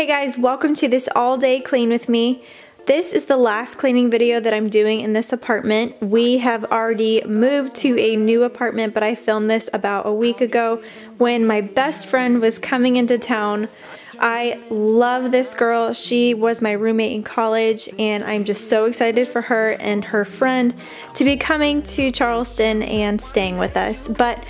Hey guys, welcome to this all day clean with me. This is the last cleaning video that I'm doing in this apartment. We have already moved to a new apartment, but I filmed this about a week ago when my best friend was coming into town. I love this girl. She was my roommate in college, and I'm just so excited for her and her friend to be coming to Charleston and staying with us. But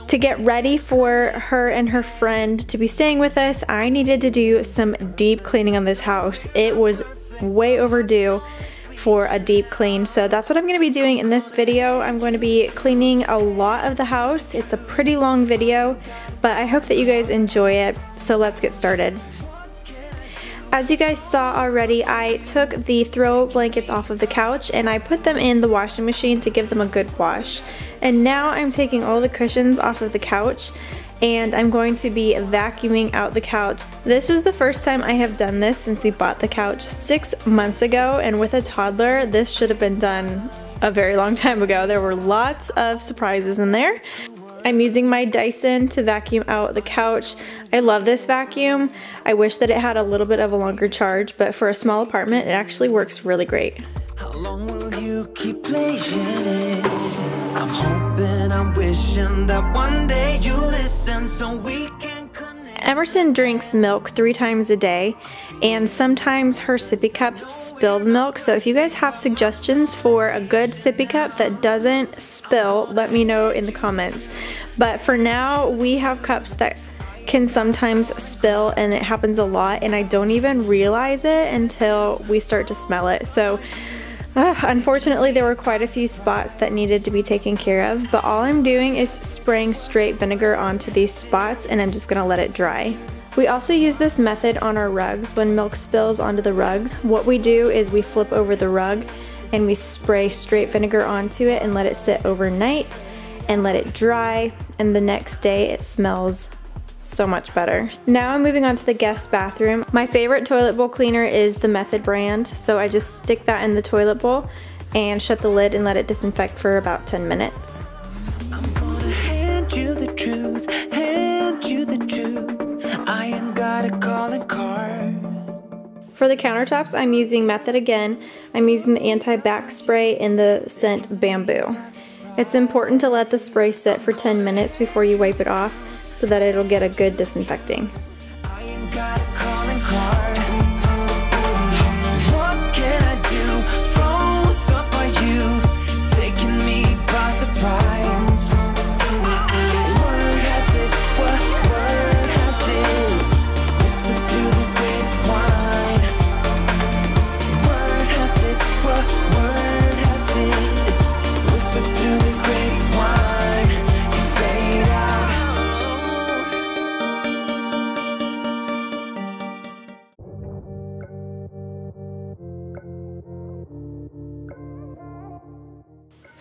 to get ready for her and her friend to be staying with us, I needed to do some deep cleaning on this house. It was way overdue for a deep clean, so that's what I'm going to be doing in this video. I'm going to be cleaning a lot of the house. It's a pretty long video, but I hope that you guys enjoy it, so let's get started. As you guys saw already, I took the throw blankets off of the couch and I put them in the washing machine to give them a good wash. And now I'm taking all the cushions off of the couch and I'm going to be vacuuming out the couch. This is the first time I have done this since we bought the couch 6 months ago, and with a toddler, this should have been done a very long time ago. There were lots of surprises in there. I'm using my Dyson to vacuum out the couch. I love this vacuum. I wish that it had a little bit of a longer charge, but for a small apartment, it actually works really great. How long will you keep playing it? I'm hoping, I'm wishing that one day you listen so we can connect. Emerson drinks milk 3 times a day, and sometimes her sippy cups spill the milk. So if you guys have suggestions for a good sippy cup that doesn't spill, let me know in the comments. But for now, we have cups that can sometimes spill, and it happens a lot, and I don't even realize it until we start to smell it. So unfortunately, there were quite a few spots that needed to be taken care of, but all I'm doing is spraying straight vinegar onto these spots, and I'm just gonna let it dry. We also use this method on our rugs. When milk spills onto the rugs, what we do is we flip over the rug and we spray straight vinegar onto it and let it sit overnight and let it dry, and the next day it smells so much better. Now I'm moving on to the guest bathroom. My favorite toilet bowl cleaner is the Method brand, so I just stick that in the toilet bowl and shut the lid and let it disinfect for about 10 minutes. I'm gonna hand you the truth, hand you the truth. I ain't got a calling card. For the countertops, I'm using Method again. I'm using the anti-back spray in the scent Bamboo. It's important to let the spray sit for 10 minutes before you wipe it off, so that it'll get a good disinfecting. I ain't got a calling card. What can I do? Froze up by you, taking me by surprise. Word has it, what word has it? Whisper through the grapevine. Word has it, what word has it? Whisper through the grapevine. You fade out.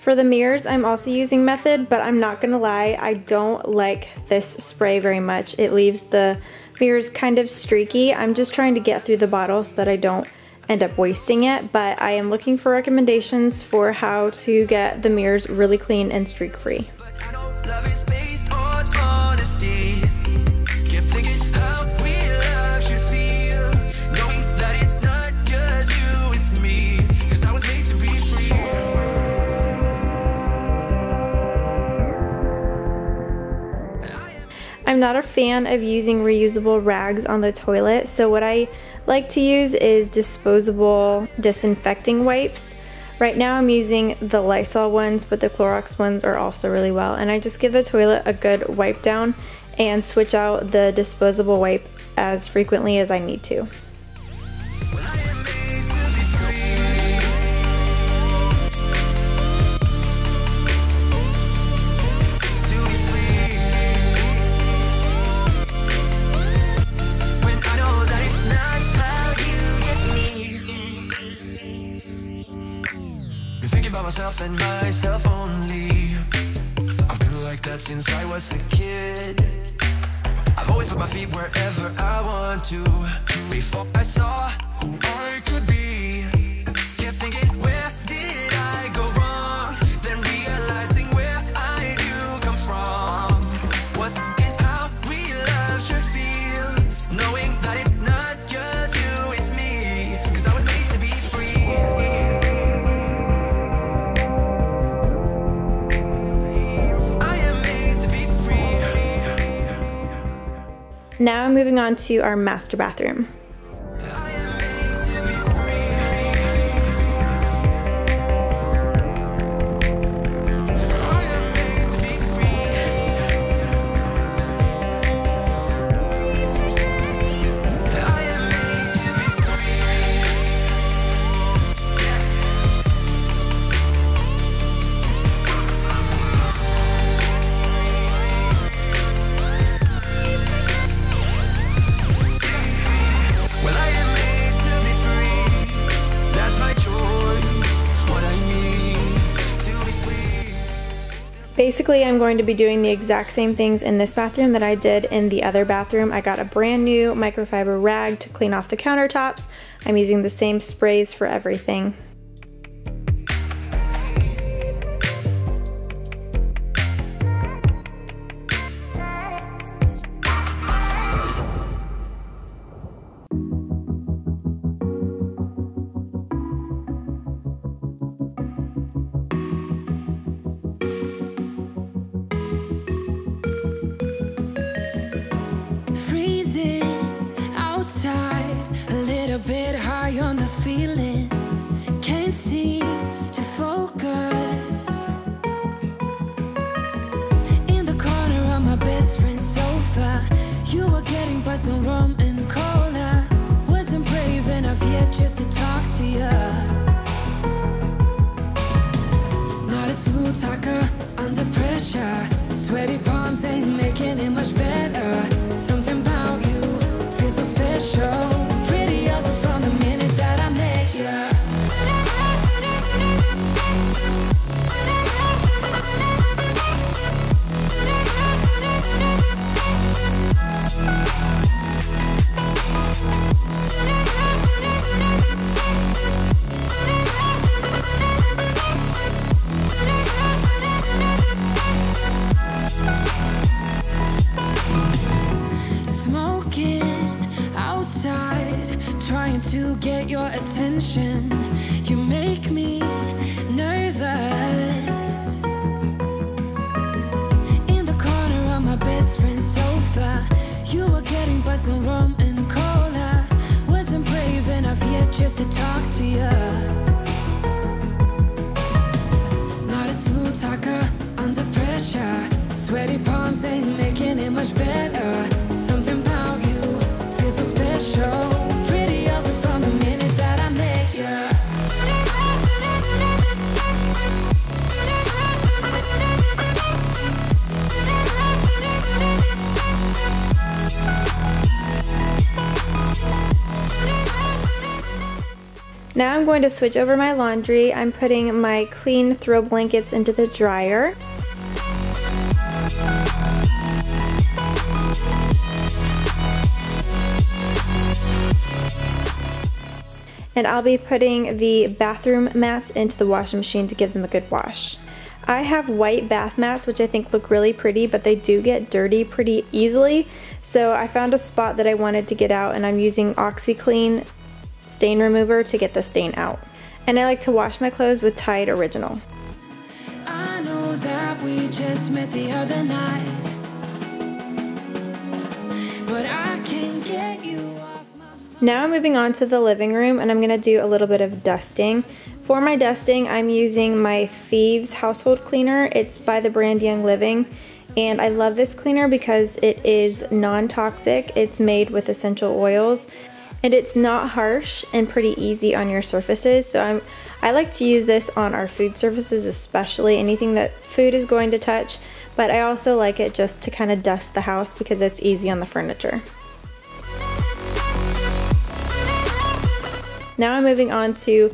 For the mirrors, I'm also using Method, but I'm not gonna lie, I don't like this spray very much. It leaves the mirrors kind of streaky. I'm just trying to get through the bottle so that I don't end up wasting it, but I am looking for recommendations for how to get the mirrors really clean and streak free. Love is based on honesty. Keep thinking how we love should feel, knowing that it's not just you, it's me. 'Cause I was made to be free. I'm not a fan of using reusable rags on the toilet, so what I like to use is disposable disinfecting wipes. Right now I'm using the Lysol ones, but the Clorox ones are also really well, and I just give the toilet a good wipe down and switch out the disposable wipe as frequently as I need to. Well, I am made to be free. To be free. When I know that it's not how you get me. Been thinking about myself and myself only. I've been like that since I was a kid. I've always put my feet wherever I want to. Before I saw who I could be, kept thinking, where did I go wrong? Then realizing where I do come from. Wasn't how real love should feel, knowing that it's not just Now I'm moving on to our master bathroom. I am made to be free. I am made to be free. I am made to be free. Well, I am made to be free. That's my choice. What I need to be free. Basically, I'm going to be doing the exact same things in this bathroom that I did in the other bathroom. I got a brand new microfiber rag to clean off the countertops. I'm using the same sprays for everything. Freezing outside, a little bit high on the feeling. Can't seem to focus. In the corner of my best friend's sofa, you were getting buzzed on rum and cola. Wasn't brave enough yet just to talk to you. Not a smooth talker under pressure. Sweaty palms ain't making it much better. Something about you feels so special. Pretty other from the minute that I met you. Smoking outside, trying to get your attention. You make me nervous. In the corner of my best friend's sofa, you were getting buzzed on rum and cola. Wasn't brave enough yet just to talk to you. Not a smooth talker under pressure. Sweaty palms ain't making it much better. Something about you feels so special. Pretty other from the minute that I met you. Now I'm going to switch over my laundry. I'm putting my clean throw blankets into the dryer. And I'll be putting the bathroom mats into the washing machine to give them a good wash. I have white bath mats, which I think look really pretty, but they do get dirty pretty easily. So I found a spot that I wanted to get out, and I'm using OxiClean stain remover to get the stain out. And I like to wash my clothes with Tide Original. I know that we just met the other night, but I can't get you off my mind. Now I'm moving on to the living room, and I'm gonna do a little bit of dusting. For my dusting, I'm using my Thieves household cleaner. It's by the brand Young Living, and I love this cleaner because it is non-toxic. It's made with essential oils, and it's not harsh and pretty easy on your surfaces. So I like to use this on our food surfaces, especially anything that food is going to touch, but I also like it just to kind of dust the house because it's easy on the furniture. Now I'm moving on to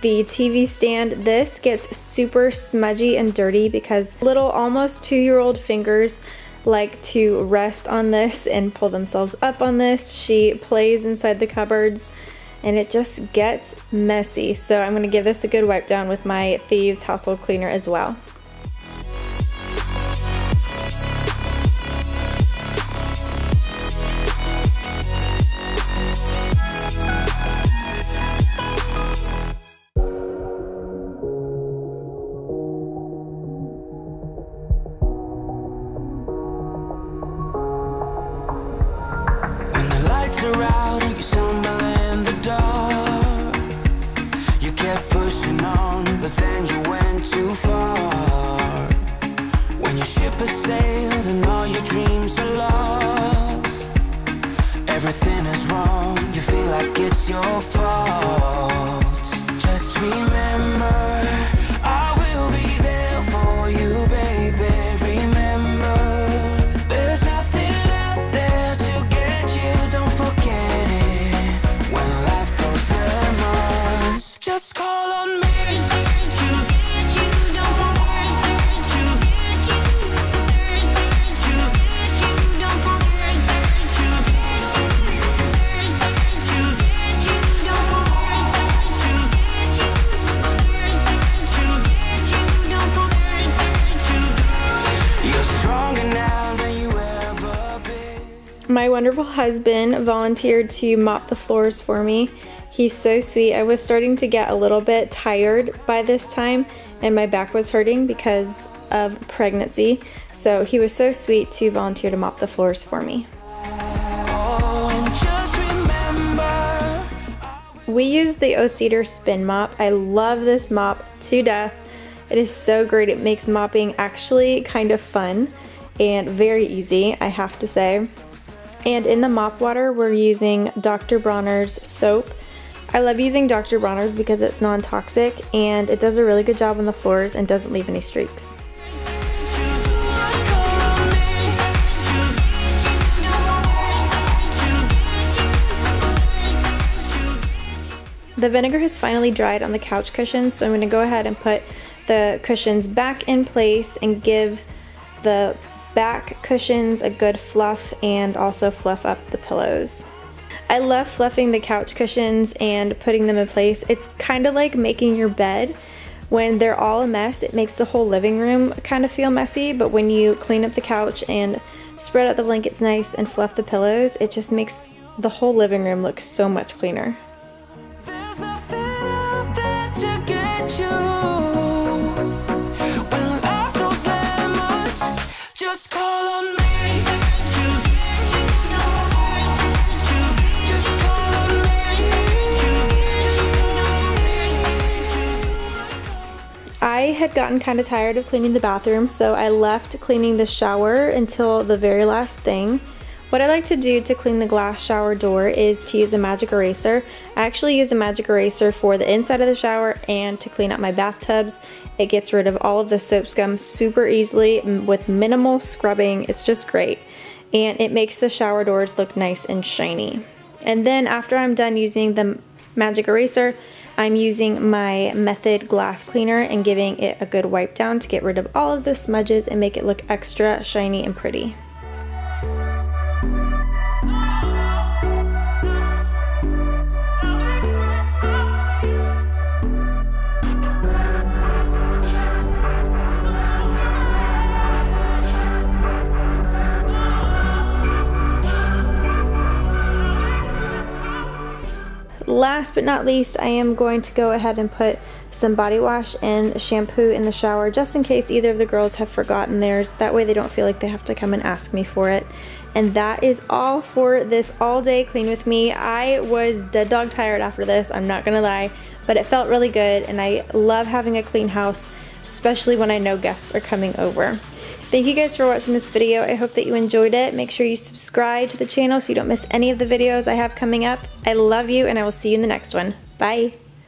the TV stand. This gets super smudgy and dirty because little almost 2-year-old fingers like to rest on this and pull themselves up on this. She plays inside the cupboards and it just gets messy. So I'm gonna give this a good wipe down with my Thieves household cleaner as well. has sailed and all your dreams are lost. Everything is wrong, you feel like it's your fault. Just remember, I will be there for you, baby. Remember, there's nothing out there to get you. Don't forget it. When life throws lemons, just call on me. My wonderful husband volunteered to mop the floors for me. He's so sweet. I was starting to get a little bit tired by this time and my back was hurting because of pregnancy. So he was so sweet to volunteer to mop the floors for me. We use the O-Cedar Spin Mop. I love this mop to death. It is so great. It makes mopping actually kind of fun and very easy, I have to say. And in the mop water, we're using Dr. Bronner's soap. I love using Dr. Bronner's because it's non-toxic and it does a really good job on the floors and doesn't leave any streaks. The vinegar has finally dried on the couch cushions, so I'm going to go ahead and put the cushions back in place and give the back cushions a good fluff and also fluff up the pillows. I love fluffing the couch cushions and putting them in place. It's kind of like making your bed. When they're all a mess, it makes the whole living room kind of feel messy, but when you clean up the couch and spread out the blankets nice and fluff the pillows, it just makes the whole living room look so much cleaner. There's nothing out there to get you. When life throws lemons, just call on me. I had gotten kind of tired of cleaning the bathroom, so I left cleaning the shower until the very last thing. What I like to do to clean the glass shower door is to use a magic eraser. I actually use a magic eraser for the inside of the shower and to clean up my bathtubs. It gets rid of all of the soap scum super easily with minimal scrubbing. It's just great. And it makes the shower doors look nice and shiny. And then after I'm done using the magic eraser, I'm using my Method glass cleaner and giving it a good wipe down to get rid of all of the smudges and make it look extra shiny and pretty. Last but not least, I am going to go ahead and put some body wash and shampoo in the shower just in case either of the girls have forgotten theirs. That way they don't feel like they have to come and ask me for it. And that is all for this all day clean with me. I was dead dog tired after this, I'm not gonna lie, but it felt really good and I love having a clean house, especially when I know guests are coming over. Thank you guys for watching this video. I hope that you enjoyed it. Make sure you subscribe to the channel so you don't miss any of the videos I have coming up. I love you and I will see you in the next one. Bye.